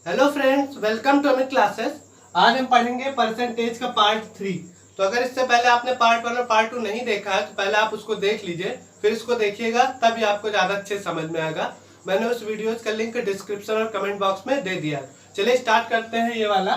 Hello friends, welcome to Amit classes. आज हम पढ़ेंगे परसेंटेज का पार्ट 3। तो अगर इससे पहले आपने पार्ट 1 और पार्ट 2 नहीं देखा है तो पहले आप उसको देख लीजिए, फिर इसको देखिएगा, तभी आपको ज्यादा अच्छे समझ में आएगा। मैंने उस वीडियोस का लिंक डिस्क्रिप्शन और कमेंट बॉक्स में दे दिया है। चलिए स्टार्ट करते हैं ये वाला।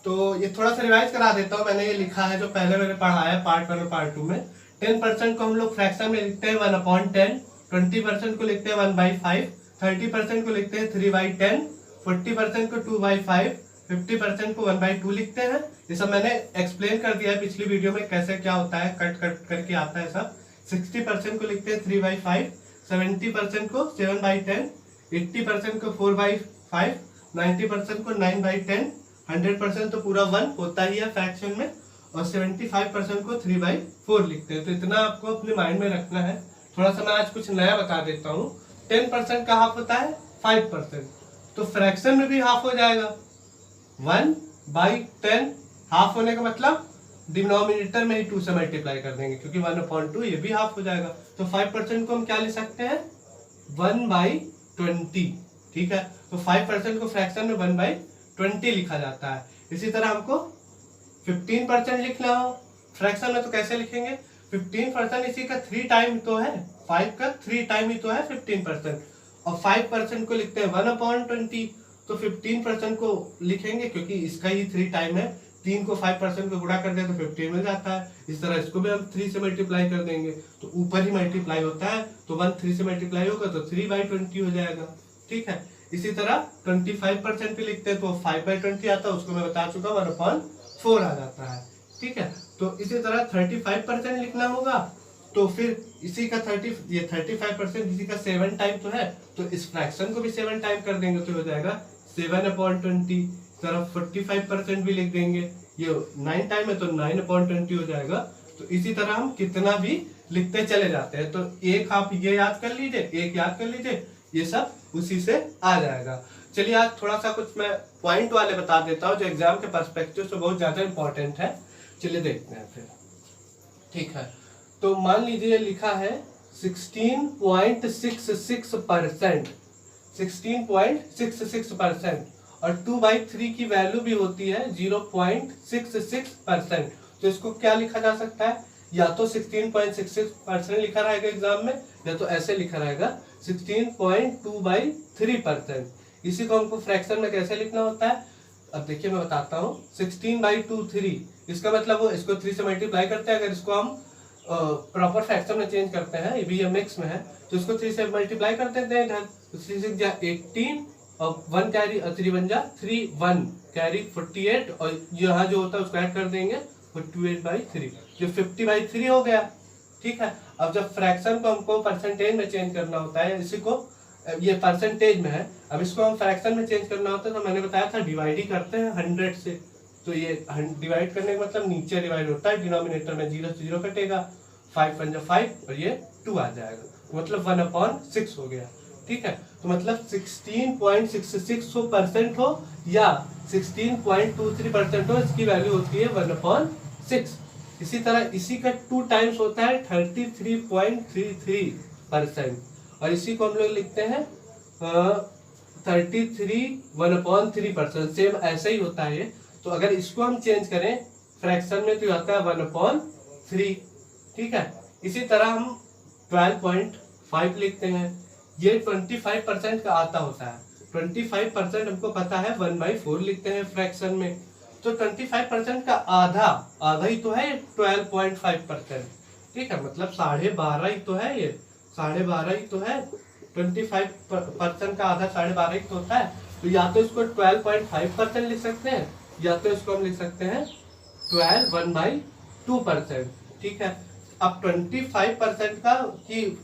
तो ये थोड़ा सा रिवाइज करा देता हूँ। मैंने ये लिखा है जो पहले मैंने पढ़ा है पार्ट 1 और पार्ट 2 में। 10% को हम लोग फ्रैक्शन में लिखते हैं 1/10, 20% को लिखते हैं 1/5, 30% को लिखते हैं 3/10, 40% को 2/5, 50% को 1/2 लिखते हैं। ये सब मैंने एक्सप्लेन कर दिया है पिछली वीडियो में, कैसे क्या होता है, कट कट करके आता है सब। 60% को लिखते हैं 3/5, 70% को 7/10, 80% को 4/5, 90% को 9/10, 100% तो पूरा 1 होता ही है फ्रैक्शन में, और 75% को 3/4 लिखते हैं। तो इतना आपको अपने माइंड में रखना है। थोड़ा सा मैं आज कुछ नया बता देता हूँ। 10% का हाफ होता है 5%, तो फ्रैक्शन में भी हाफ हो जाएगा 1/10। हाफ होने का मतलब डिनोमिनेटर में ही 2 से मल्टीप्लाई कर देंगे, क्योंकि 1/2 ये भी हाफ हो जाएगा। तो 5% को हम क्या लिख सकते हैं 1/20। ठीक है, तो 5% को फ्रैक्शन में 1/20 लिखा जाता है। इसी तरह हमको 15% लिखना हो फ्रैक्शन में तो कैसे लिखेंगे? 15% इसी का 3 टाइम तो है, 5 का 3 टाइम ही तो है 15%। और 5% को लिखते हैं 1/20, तो 15% को लिखेंगे क्योंकि इसका ही 3 टाइम है। 3 को 5% को गुणा कर दे तो 15 मिल जाता है। इस तरह इसको भी हम 3 से मल्टीप्लाई कर देंगे, तो ऊपर ही मल्टीप्लाई होता है, तो 1 3 से मल्टीप्लाई होगा तो 3/20 हो जाएगा। ठीक है, इसी तरह 25% पे लिखते हैं तो 5/20 आता है, उसको मैं बता चुका 1/4 आ जाता है। ठीक है, तो इसी तरह 35% लिखना होगा, तो फिर इसी का 35% इसी का 7 टाइम तो है, तो इस फ्रैक्शन को भी 7 टाइम कर देंगे तो हो जाएगा 7/20। तरफ 45% भी लिख देंगे, ये 9 टाइम है तो 9/20 हो जाएगा। तो इसी तरह हम कितना भी लिखते चले जाते हैं। तो एक आप ये याद कर लीजिए, एक याद कर लीजिए, ये सब उसी से आ जाएगा। चलिए आज थोड़ा सा कुछ मैं पॉइंट वाले बता देता हूँ जो एग्जाम के पर्सपेक्टिव से बहुत ज्यादा इंपॉर्टेंट है। चलिए देखते हैं फिर। ठीक है, तो मान लीजिए लिखा है 16.66%, 16.66%, और 2/3 की वैल्यू भी होती है 0.66%। तो इसको क्या लिखा जा सकता है? या तो 16.66% लिखा रहेगा एग्जाम में, या तो ऐसे लिखा रहेगा 16.2/3%। इसी को हमको फ्रैक्शन में कैसे लिखना होता है? अब देखिए मैं बताता हूँ। 16/2 इसका मतलब वो इसको 3 से मल्टीप्लाई करते हैं। अगर इसको हम प्रॉपर फ्रैक्शन में चेंज करते हैं, ये भी मिक्स में है, तो इसको 3 से मल्टीप्लाई कर देते हैं इधर, तो 3 6 जा 18 और 1 कैरी 3 बन जा 3 1 कैरी 48, और यहाँ जो होता है उसको ऐड कर देंगे 48/3, जो 50/3 हो गया। ठीक है, अब जब फ्रैक्शन को हमको परसेंटेज में चेंज करना होता है, इसी को ये परसेंटेज में है, अब इसको हम फ्रैक्शन में चेंज करना होता है, तो मैंने बताया था डिवाइड ही करते हैं 100 से। तो ये डिवाइड करने का मतलब नीचे डिवाइड होता है, डिनोमिनेटर में 0 से 0 कटेगा, 5 5 और ये 2 आ जाएगा, मतलब 1/6 हो गया। ठीक है, तो मतलब 16.66% हो या 16.23% हो, इसकी वैल्यू होती है 1/6। इसी तरह इसी का 2 टाइम्स होता है 33.33%, और इसी को हम लोग लिखते हैं 33 1/3%। सेम ऐसे ही होता है ये। तो अगर इसको हम चेंज करें फ्रैक्शन में तो आता है 1/3। ठीक है, इसी तरह हम 12.5 लिखते हैं, ये 25% का आता होता है। 25% हमको पता है 1/4 लिखते हैं फ्रैक्शन में, तो 25% का आधा ही तो है 12.5%। ठीक है, मतलब 12.5 ही तो है, ये 12.5 ही तो है। 25% का आधा 12.5 ही तो होता है। तो या तो इसको 12.5% लिख सकते हैं, या तो इसको हम लिख सकते हैं 1/2%। ठीक है, अब 25% का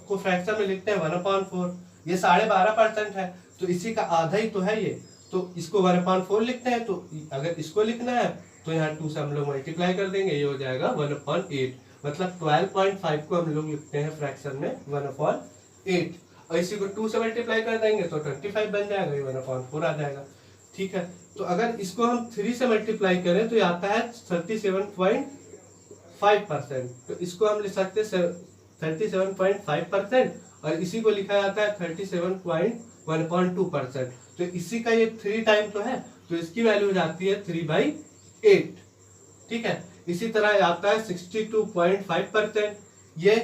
को फ्रैक्शन में लिखते हैं 1/4, ये 12.5% है, तो इसी का आधा ही तो है ये, तो इसको 1/4 लिखते हैं। तो अगर इसको लिखना है तो यहाँ 2 से हम लोग मल्टीप्लाई कर देंगे, ये हो जाएगा 1/8। मतलब 12.5 को हम लोग लिखते हैं फ्रैक्शन में 1/8, और इसी को 2 से मल्टीप्लाई कर देंगे तो 25 बन जाएगा, ये 1/4 आ जाएगा। ठीक है, तो अगर इसको हम 3 से मल्टीप्लाई करें तो ये आता है 37.5%, तो इसको हम लिख सकते हैं 37.5%, और इसी को लिखा जाता है 1.2%। तो इसी का ये 3 टाइम तो है, तो इसकी वैल्यू हो जाती है 3/8। ठीक है, इसी तरह आता है 62.5%, ये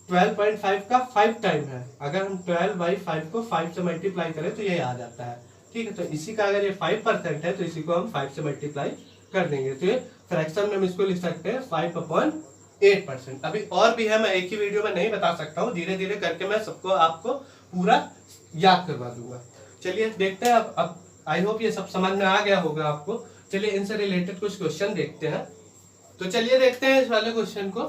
12.5 का 5 टाइम है। अगर हम 12/5 को 5 से मल्टीप्लाई करें तो ये आ जाता है। ठीक है, तो इसी का अगर ये 5% है तो इसी को हम 5 से मल्टीप्लाई कर देंगे, तो ये फ्रैक्शन में हम इसको लिख सकते हैं 5/8%। अभी और भी है, मैं एक ही वीडियो में नहीं बता सकता हूँ, धीरे धीरे करके मैं सबको आपको पूरा याद करवा दूंगा। चलिए देखते हैं, अब आई होप ये सब समझ में आ गया होगा आपको। चलिए इनसे रिलेटेड कुछ क्वेश्चन देखते हैं। तो चलिए देखते हैं इस वाले क्वेश्चन को।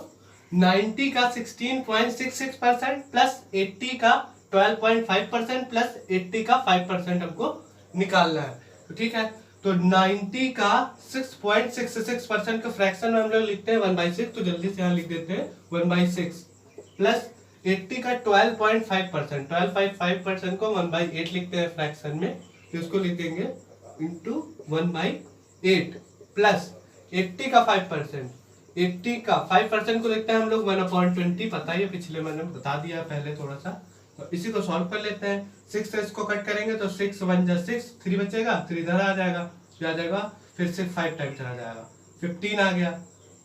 90 का 16.66% प्लस 80 का 12.5% प्लस 80 का 5% हमको निकालना है। तो ठीक है, तो 90 का 6.66% का फ्रैक्शन में हम लोग लिखते हैं 1/6, तो जल्दी से यहाँ लिख देते हैं 1/6 प्लस 80 का 12.5%, 12.5% को 1/8 लिखते हैं फ्रैक्शन में, तो इसको लिख देंगे इंटू 1/8 प्लस 80 का 5%, 80 का 5% को देखते हैं हम लोग 1/20, पता ही है, पिछले मैंने बता दिया पहले थोड़ा सा। तो इसी को सॉल्व कर लेते हैं। 6 से इसको कट करेंगे तो 6 1 जा 6, 3 बचेगा, 3 इधर आ जाएगा, आ जाएगा, फिर से 5 टाइम चला जाएगा, 15 आ गया,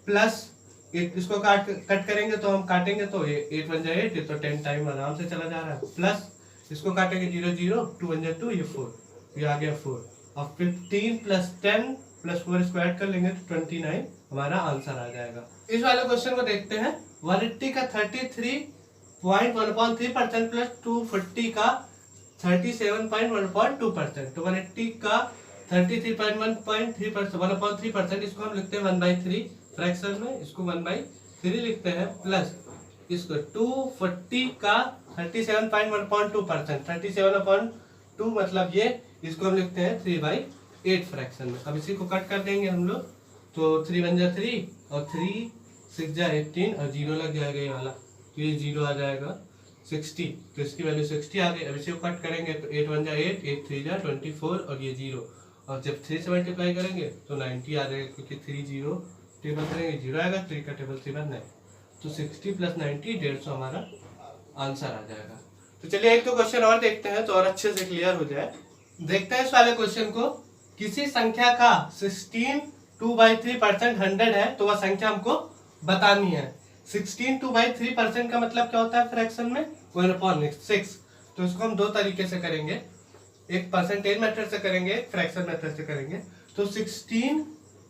प्लस इसको कट करेंगे तो हम काटेंगे तो 8 1 जा 8, तो 10 टाइम आराम से चला जा रहा है, प्लस इसको काटेंगे 0 0, 2 1 जा 2, ये 4, ये आ गया 4, और 15 प्लस 10 प्लस 4 इसको ऐड कर लेंगे तो 29 हमारा आंसर आ जाएगा। इस वाले क्वेश्चन को देखते हैं। 180 का 33.1% प्लस 240 का 37.1%, तो 180 का 33.1% 1/3%, इसको हम लिखते हैं 1/3 फ्रैक्शन में, इसको 1/3 लिखते हैं, प्लस इसको 240 का 37.1% 37/2 मतलब ये, इसको हम लिखते हैं 3/8 फ्रैक्शन में। अब इसी को कट कर देंगे हम लोग, तो 3 1 जा 3 और 3 6 जा 18 और 0 लग जाएगा ये वाला, तो ये 0 आ जाएगा 60, तो इसकी वैल्यू 60 आ गई। अब इसे कट करेंगे तो 8 1 जा 8, 8 3 जा 24 और ये 0, और जब 3 से मल्टीप्लाई करेंगे तो 90 आ जाएगा, क्योंकि 3 0 टेबल करेंगे 0 आएगा, 3 का टेबल 3 9, तो 60 प्लस 90 150 हमारा आंसर आ जाएगा। तो चलिए एक तो क्वेश्चन और देखते हैं तो और अच्छे से क्लियर हो जाए। देखते हैं इस वाले क्वेश्चन को। किसी संख्या का 16 2/3% 100 है, तो वह संख्या हमको बतानी है। 16 2/3% का मतलब क्या होता है फ्रैक्शन में, 1/6। तो इसको हम दो तरीके से करेंगे, एक परसेंटेज मेथड से करेंगे, एक फ्रैक्शन मेथड से करेंगे। तो 16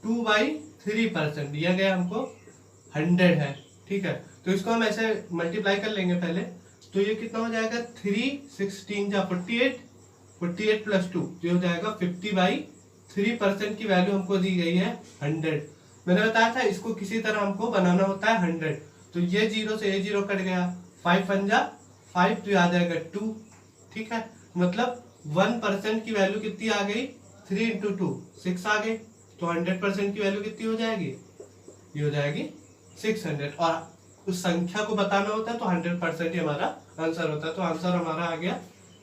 2/3% दिया गया हमको 100 है, ठीक है, तो इसको हम ऐसे मल्टीप्लाई कर लेंगे पहले, तो ये कितना हो जाएगा 3 16 जा 48, 48 प्लस 2, ये हो जाएगा 50/3% की वैल्यू हमको दी गई है 100। मैंने बताया था इसको किसी तरह हमको बनाना होता है 100, तो ये 0 से ये 0 कट गया, 5 1 जा 5, तो आ जाएगा 2, ठीक है, मतलब 1% की वैल्यू कितनी आ गई, 3 इंटू 2 6 आ गई, तो 100% की वैल्यू कितनी हो जाएगी, ये हो जाएगी 600। और उस संख्या को बताना होता है तो 100% ही हमारा आंसर होता है, तो आंसर हमारा आ गया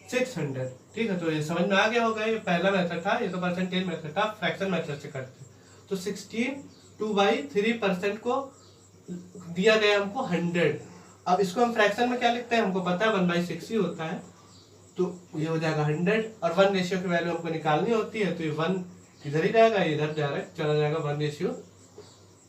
600, ठीक है। तो ये समझ में आ गया होगा, ये पहला मेथड था, ये तो परसेंटेज मेथड था, फ्रैक्शन मेथड से करते। तो 16 2/3% को दिया गया हमको 100। अब इसको हम फ्रैक्शन में क्या लिखते हैं, हमको पता है 1/6 ही होता है, तो ये हो जाएगा 100, और 1 रेशियो की वैल्यू हमको निकालनी होती है, तो ये 1 इधर ही रहेगा, इधर डायरेक्ट चला जाएगा, 1 रेशियो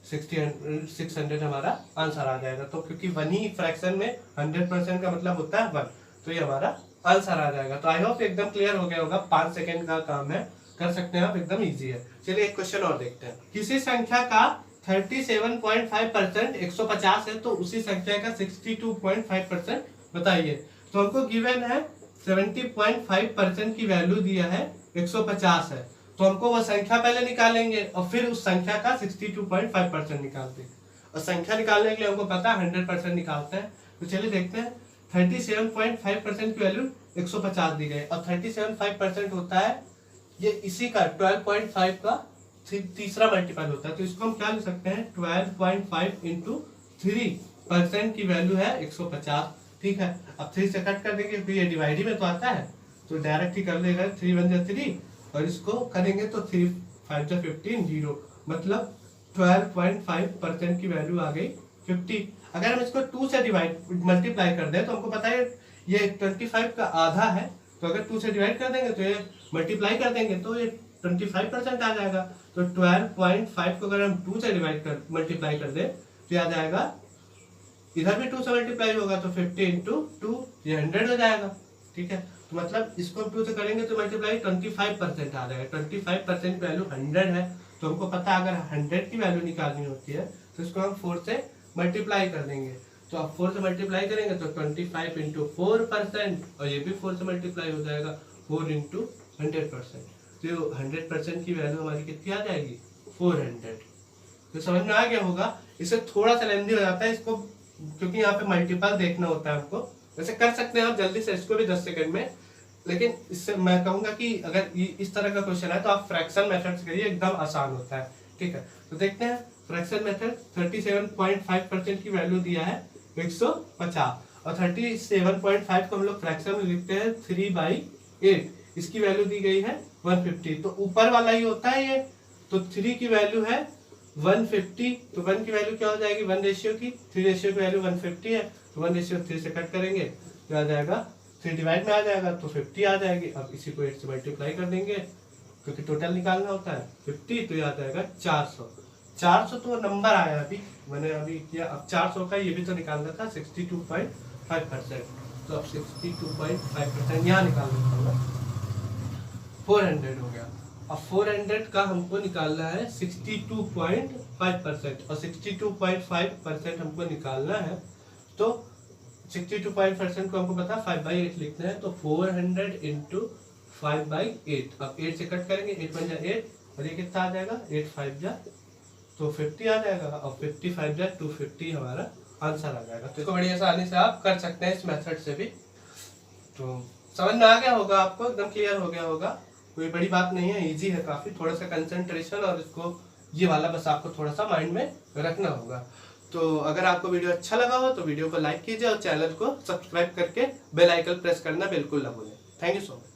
600 हमारा आंसर आ जाएगा। तो क्योंकि 1 ही फ्रैक्शन में 100% का मतलब होता है 1, तो ये हमारा आंसर आ जाएगा। तो आई होप एकदम क्लियर हो गया होगा, 5 सेकेंड का काम है, कर सकते हैं आप, एकदम इजी है। चलिए एक क्वेश्चन और देखते हैं। किसी संख्या का 37.5% 150 है, तो उसी संख्या का 62.5% बताइए। तो हमको गिवन है 70.5% की वैल्यू दिया है, 150 है, तो हमको वह संख्या पहले निकालेंगे और फिर उस संख्या का 62.5% निकालते हैं, और संख्या निकालने के लिए हमको पता है 100% निकालते हैं। तो चलिए देखते हैं, 37.5% की वैल्यू 150 दी गई, और 37.5% होता है ये इसी का 12.5 का तीसरा मल्टीपल होता है, तो इसको हम क्या लिख सकते हैं, 12.5 इंटू 3% की वैल्यू है 150, ठीक है। अब 3 से कट कर देंगे क्योंकि ये डिवाइड में तो आता है, तो डायरेक्ट ही कर देगा, 3 1 जा 3, और इसको करेंगे तो 3 5 जा 15 0, मतलब 12.5% की वैल्यू आ गई 50। अगर हम इसको 2 से मल्टीप्लाई कर दें तो हमको पता है ये 25 का आधा है, तो अगर 2 से डिवाइड कर देंगे तो ये मल्टीप्लाई कर देंगे तो ये 25% आ जाएगा। तो 12.5 को अगर हम 2 से मल्टीप्लाई कर दें तो आ जाएगा, इधर भी 2 से मल्टीप्लाई होगा तो 50 इंटू 2 ये 100 हो जाएगा। ठीक है, तो मतलब इसको हम 2 से करेंगे तो मल्टीप्लाई 25% आ जाएगा। 25% वैल्यू 100 है, तो हमको पता है अगर 100 की वैल्यू निकालनी होती है तो इसको हम 4 से मल्टीप्लाई कर देंगे। तो अब 4 से मल्टीप्लाई करेंगे तो 25 इंटू 4%, और ये भी 4 से मल्टीप्लाई हो जाएगा 4 इंटू 100%। तो 100% की वैल्यू हमारी कितनी आ जाएगी, 400। तो समझ में आ गया होगा। इससे थोड़ा सा लेंदी हो जाता है इसको, क्योंकि यहाँ पे मल्टीपल देखना होता है हमको। वैसे कर सकते हैं आप जल्दी से इसको भी 10 सेकंड में, लेकिन इससे मैं कहूँगा कि अगर इस तरह का क्वेश्चन है तो आप फ्रैक्शन मेथड से करिए, एकदम आसान होता है। ठीक है, तो देखते हैं फ्रैक्शन मेथड। 37.5% की वैल्यू दिया है 150, और 37.5 को हम लोग फ्रैक्शन में लिखते हैं 3/8। इसकी वैल्यू दी गई है 150, तो ऊपर वाला ही होता है ये। तो 3 की वैल्यू है 150, तो 1 की वैल्यू क्या हो जाएगी, 1 रेशियो की, 3 रेशियो की वैल्यू 150 है, तो 1 रेशियो 3 से कट करेंगे तो आ जाएगा 3 डिवाइड में आ जाएगा तो 50 आ जाएगी। अब इसी को 8 से मल्टीप्लाई कर देंगे क्योंकि टोटल निकालना होता है 50, तो ये आ जाएगा 400। 400 तो नंबर आया अभी मैंने अभी किया, अब 400 का ये भी तो निकालना था 62.5%। तो अब 62.5% यहाँ निकाल देता हूँ, 400 हो गया। अब 400 का हमको निकालना है 62.5%, और 62.5% हमको निकालना है तो 62.5% को हमको पता 5/8 लिखना है। तो 400 इंटू 5/8, अब 8 से कट करेंगे, 8 बन जाए 8, और ये कितना आ जाएगा, 8 5 जा तो 50 आ जाएगा, और 50 5 जा 250 हमारा आंसर आ जाएगा। तो इसको बड़ी आसानी से आप कर सकते हैं इस मेथड से भी। तो समझ में आ गया होगा आपको, एकदम क्लियर हो गया होगा, कोई बड़ी बात नहीं है, इजी है काफी। थोड़ा सा कंसंट्रेशन और इसको ये वाला बस आपको थोड़ा सा माइंड में रखना होगा। तो अगर आपको वीडियो अच्छा लगा हो तो वीडियो को लाइक कीजिए और चैनल को सब्सक्राइब करके बेल आइकन प्रेस करना बिल्कुल ना भूलें। Thank you so much.